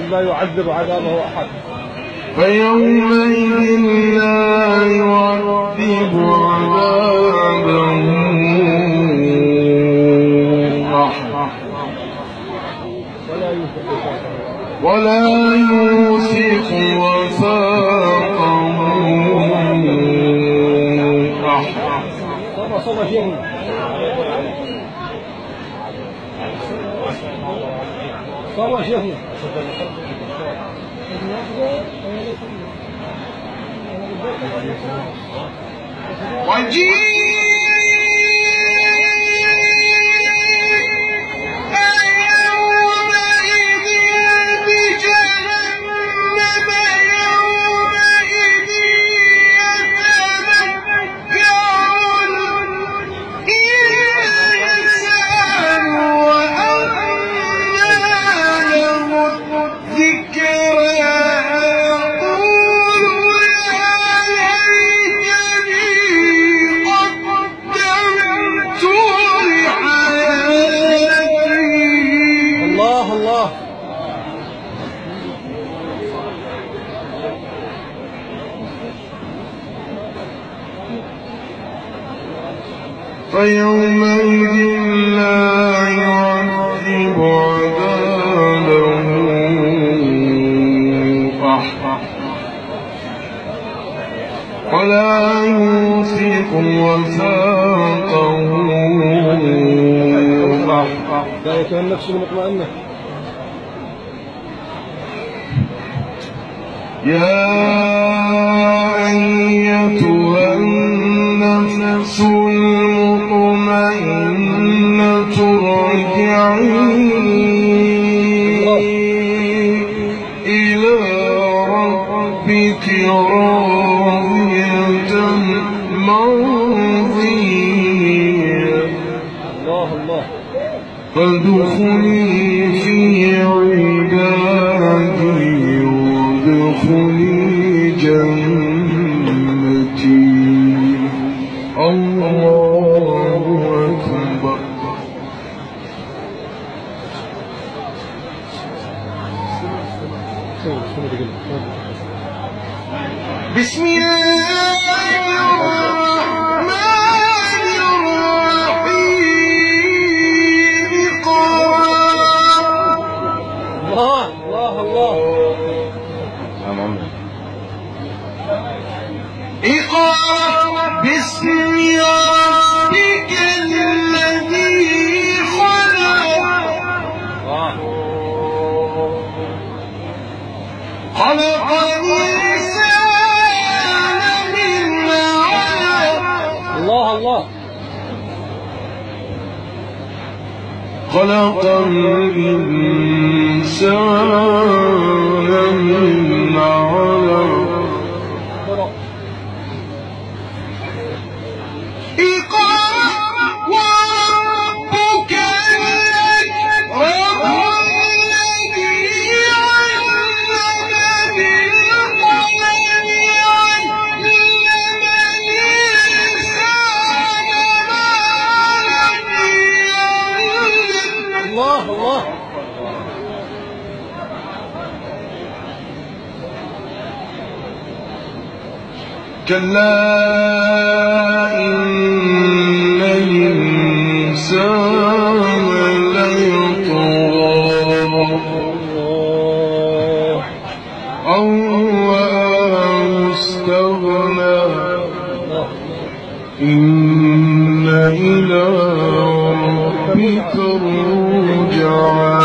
لا يعذب عذابه أحد. فيومئذ لا يعذب عذابه أحد ولا يوثق وثاقه أحد. صلى شيخنا فيومئذ لا يعذب عذابه أحد ولا يوثق وثاقه أحد. ذلك النفس المطمئنة. يا أيتها النفس المطمئنة ارجعي إلى ربك راضية مرضية فادخلي في عبادي وادخلي جنتي. الله أكبر. بسم الله الرحمن الرحيم. الله الله الله. اقرأ باسم ربك الذي خلق. خلق الإنسان من علق. الله الله. خلق الإنسان من علق. كلا إن الإنسان ليطغى أن رآه استغنى إن إلى ربك الرجعى